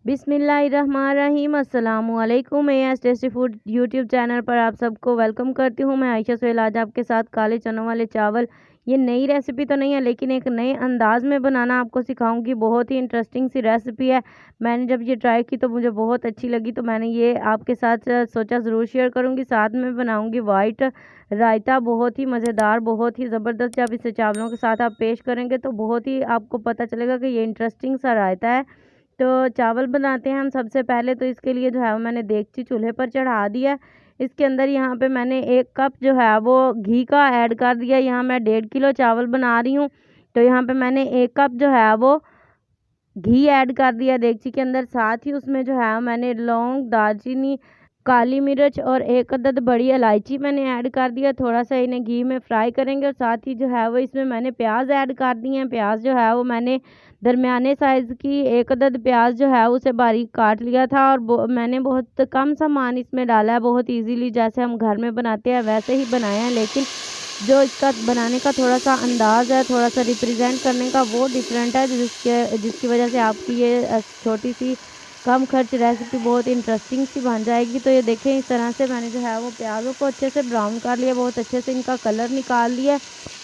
बिस्मिल्लाहिर्रहमानिर्रहीम। अस्सलामुअलैकुम। मैं S tasty food YouTube channel पर आप सबको वेलकम करती हूँ। मैं आयशा सोहेल आज आपके साथ काले चनों वाले चावल, ये नई रेसिपी तो नहीं है लेकिन एक नए अंदाज़ में बनाना आपको सिखाऊंगी। बहुत ही इंटरेस्टिंग सी रेसिपी है। मैंने जब ये ट्राई की तो मुझे बहुत अच्छी लगी, तो मैंने ये आपके साथ सोचा ज़रूर शेयर करूँगी। साथ में बनाऊँगी वाइट रायता, बहुत ही मज़ेदार, बहुत ही ज़बरदस्त। जब इसे चावलों के साथ आप पेश करेंगे तो बहुत ही आपको पता चलेगा कि ये इंटरेस्टिंग सा रायता है। तो चावल बनाते हैं हम। सबसे पहले तो इसके लिए जो है वो मैंने देगची चूल्हे पर चढ़ा दिया। इसके अंदर यहाँ पे मैंने 1 कप जो है वो घी का ऐड कर दिया। यहाँ मैं 1.5 किलो चावल बना रही हूँ, तो यहाँ पे मैंने 1 कप जो है वो घी ऐड कर दिया देगची के अंदर। साथ ही उसमें जो है मैंने लौंग, दालचीनी, काली मिर्च और 1 अदद बड़ी इलायची मैंने ऐड कर दिया। थोड़ा सा इन्हें घी में फ्राई करेंगे और साथ ही जो है वो इसमें मैंने प्याज ऐड कर दी हैं। प्याज जो है वो मैंने दरमियाने साइज़ की 1 अदद प्याज जो है उसे बारीक काट लिया था, और मैंने बहुत कम सामान इसमें डाला है। बहुत ईजीली जैसे हम घर में बनाते हैं वैसे ही बनाए हैं, लेकिन जो इसका बनाने का थोड़ा सा अंदाज़ है, थोड़ा सा रिप्रेजेंट करने का, वो डिफरेंट है, जिसकी वजह से आपकी ये छोटी सी कम खर्च रेसिपी बहुत इंटरेस्टिंग सी बन जाएगी। तो ये देखें, इस तरह से मैंने जो है वो प्याज़ों को अच्छे से ब्राउन कर लिया, बहुत अच्छे से इनका कलर निकाल लिया।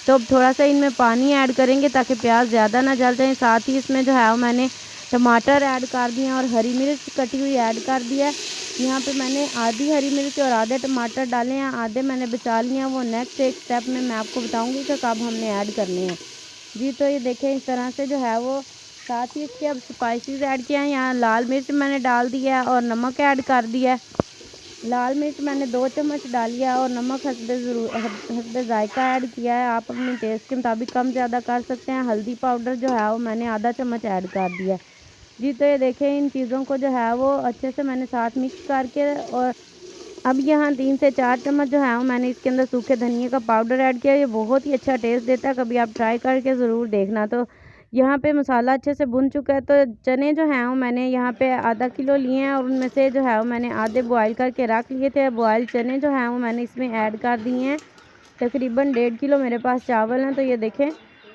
तो अब थोड़ा सा इनमें पानी ऐड करेंगे ताकि प्याज ज़्यादा ना जल जाए। साथ ही इसमें जो है वो मैंने टमाटर ऐड कर दिए और हरी मिर्च कटी हुई ऐड कर दिया है। यहाँ पे मैंने आधी हरी मिर्च और आधे टमाटर डाले हैं, आधे मैंने बचा लिए हैं। वो नेक्स्ट एक स्टेप में मैं आपको बताऊंगी कि कब हमने ऐड करने हैं जी। तो ये देखें, इस तरह से जो है वो, साथ ही इसके अब स्पाइसेस ऐड किया है। यहाँ लाल मिर्च मैंने डाल दिया है और नमक ऐड कर दिया है। लाल मिर्च मैंने 2 चम्मच डाल लिया और नमक हस्बे जायका ऐड किया है। आप अपने टेस्ट के मुताबिक कम ज़्यादा कर सकते हैं। हल्दी पाउडर जो है वो मैंने आधा चम्मच ऐड कर दिया है जी। तो ये देखें, इन चीज़ों को जो है वो अच्छे से मैंने साथ मिक्स करके, और अब यहाँ 3 से 4 चम्मच जो है वो मैंने इसके अंदर सूखे धनिए का पाउडर ऐड किया। ये बहुत ही अच्छा टेस्ट देता है, कभी आप ट्राई करके ज़रूर देखना। तो यहाँ पे मसाला अच्छे से भुन चुका है। तो चने जो हैं वो मैंने यहाँ पे आधा किलो लिए हैं, और उनमें से जो है वो मैंने आधे बॉयल करके रख लिए थे। बॉयल चने जो हैं वो मैंने इसमें ऐड कर दिए हैं। तकरीबन 1.5 किलो मेरे पास चावल हैं। तो ये देखें,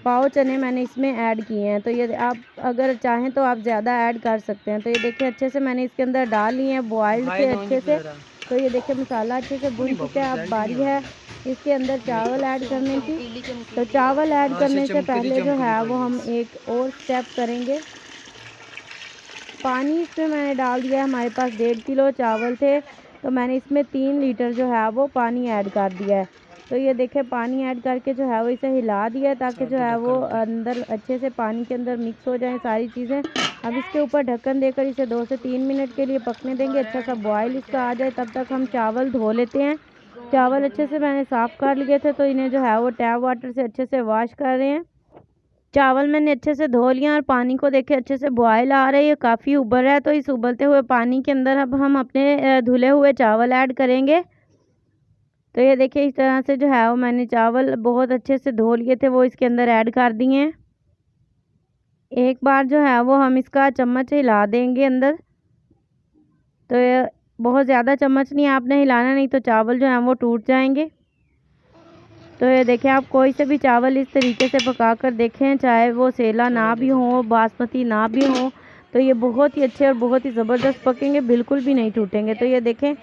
पाव चने मैंने इसमें ऐड किए हैं। तो ये आप अगर चाहें तो आप ज़्यादा ऐड कर सकते हैं। तो ये देखें, अच्छे से मैंने इसके अंदर डाल लिए हैं बॉयल्ड के अच्छे से। तो ये देखें, मसाला अच्छे से भुन चुका है। अब बारी है इसके अंदर चावल ऐड करने की। तो चावल ऐड करने से पहले जो है वो हम एक और स्टेप करेंगे। पानी इसमें मैंने डाल दिया है। हमारे पास 1.5 किलो चावल थे, तो मैंने इसमें 3 लीटर जो है वो पानी ऐड कर दिया है। तो ये देखें, पानी ऐड करके जो है वो इसे हिला दिया है ताकि जो है वो अंदर अच्छे से पानी के अंदर मिक्स हो जाए सारी चीज़ें। अब इसके ऊपर ढक्कन देकर इसे 2 से 3 मिनट के लिए पकने देंगे। अच्छा सा बॉयल इसका आ जाए, तब तक हम चावल धो लेते हैं। चावल अच्छे से मैंने साफ़ कर लिए थे, तो इन्हें जो है वो टैप वाटर से अच्छे से वॉश कर रहे हैं। चावल मैंने अच्छे से धो लिया और पानी को देखे अच्छे से बॉयल आ रहा है, ये काफ़ी उबल रहा है। तो इस उबलते हुए पानी के अंदर अब हम अपने धुले हुए चावल ऐड करेंगे। तो ये देखिए, इस तरह से जो है वो मैंने चावल बहुत अच्छे से धो लिए थे, वो इसके अंदर ऐड कर दिए हैं। एक बार जो है वो हम इसका चम्मच हिला देंगे अंदर। तो ये बहुत ज़्यादा चम्मच नहीं आपने हिलाना, नहीं तो चावल जो हैं वो टूट जाएंगे। तो ये देखें, आप कोई से भी चावल इस तरीके से पका कर देखें, चाहे वो सेला ना भी हो, बासमती ना भी हो, तो ये बहुत ही अच्छे और बहुत ही ज़बरदस्त पकेंगे, बिल्कुल भी नहीं टूटेंगे। तो ये देखें,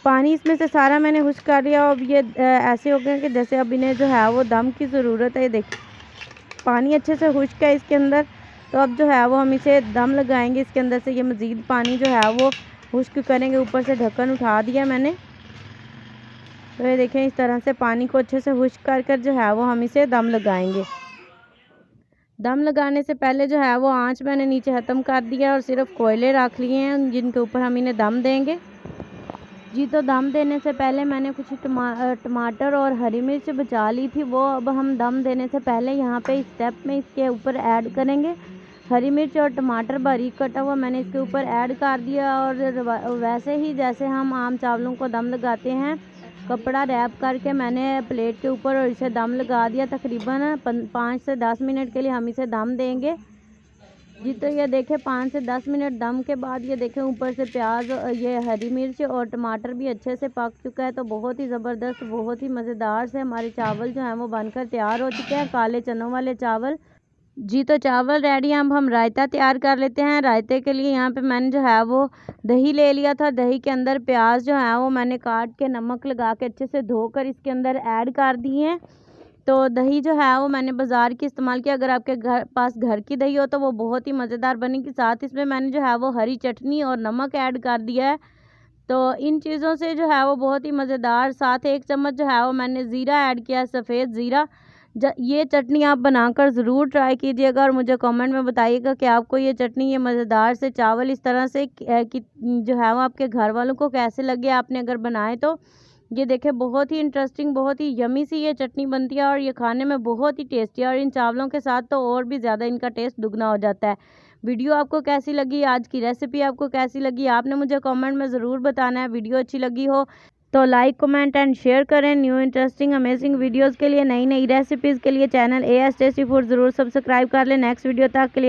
पानी इसमें से सारा मैंने खुश्क कर लिया। अब ये ऐसे हो गए कि जैसे अब इन्हें जो है वो दम की ज़रूरत है। ये देखिए, पानी अच्छे से खुश्क है इसके अंदर। तो अब जो है वो हम इसे दम लगाएंगे इसके अंदर से। ये मज़ीद पानी जो है वो खुश्क करेंगे। ऊपर से ढक्कन उठा दिया मैंने। तो ये देखें, इस तरह से पानी को अच्छे से खुश्क कर कर जो है वो हम इसे दम लगाएंगे। दम लगाने से पहले जो है वो आंच मैंने नीचे ख़त्म कर दिया और सिर्फ कोयले रख लिए हैं जिनके ऊपर हम इन्हें दम देंगे जी। तो दम देने से पहले मैंने कुछ टमाटर और हरी मिर्च बचा ली थी, वो अब हम दम देने से पहले यहाँ पे इस स्टेप में इसके ऊपर ऐड करेंगे। हरी मिर्च और टमाटर बारीक कटा हुआ मैंने इसके ऊपर ऐड कर दिया, और वैसे ही जैसे हम आम चावलों को दम लगाते हैं, कपड़ा रैप करके मैंने प्लेट के ऊपर और इसे दम लगा दिया। तकरीबन 5 से 10 मिनट के लिए हम इसे दम देंगे जी। तो ये देखें, 5 से 10 मिनट दम के बाद ये देखें, ऊपर से प्याज, ये हरी मिर्च और टमाटर भी अच्छे से पक चुका है। तो बहुत ही ज़बरदस्त, बहुत ही मज़ेदार से हमारे चावल जो हैं वो बनकर तैयार हो चुके हैं, काले चनों वाले चावल। जी तो चावल रेडी हैं। अब हम रायता तैयार कर लेते हैं। रायते के लिए यहाँ पे मैंने जो है वो दही ले लिया था। दही के अंदर प्याज जो है वो मैंने काट के नमक लगा के अच्छे से धोकर इसके अंदर ऐड कर दिए हैं। तो दही जो है वो मैंने बाज़ार की इस्तेमाल किया। अगर आपके पास घर की दही हो तो वो बहुत ही मज़ेदार बनेगी। साथ इसमें मैंने जो है वो हरी चटनी और नमक ऐड कर दिया है। तो इन चीज़ों से जो है वो बहुत ही मज़ेदार। साथ 1 चम्मच जो है वो मैंने ज़ीरा ऐड किया है, सफ़ेद ज़ीरा। ये चटनी आप बनाकर ज़रूर ट्राई कीजिएगा और मुझे कमेंट में बताइएगा कि आपको ये चटनी, ये मज़ेदार से चावल इस तरह से कि जो है वो आपके घर वालों को कैसे लगे आपने अगर बनाए तो। ये देखिए बहुत ही इंटरेस्टिंग, बहुत ही यमी सी ये चटनी बनती है और ये खाने में बहुत ही टेस्टी है और इन चावलों के साथ तो और भी ज़्यादा इनका टेस्ट दुगना हो जाता है। वीडियो आपको कैसी लगी, आज की रेसिपी आपको कैसी लगी, आपने मुझे कमेंट में ज़रूर बताना है। वीडियो अच्छी लगी हो तो लाइक, कमेंट एंड शेयर करें। न्यू इंटरेस्टिंग अमेजिंग वीडियोस के लिए, नई नई रेसिपीज़ के लिए चैनल AS टेस्टी फूड ज़रूर सब्सक्राइब कर लें। नेक्स्ट वीडियो तक के लिए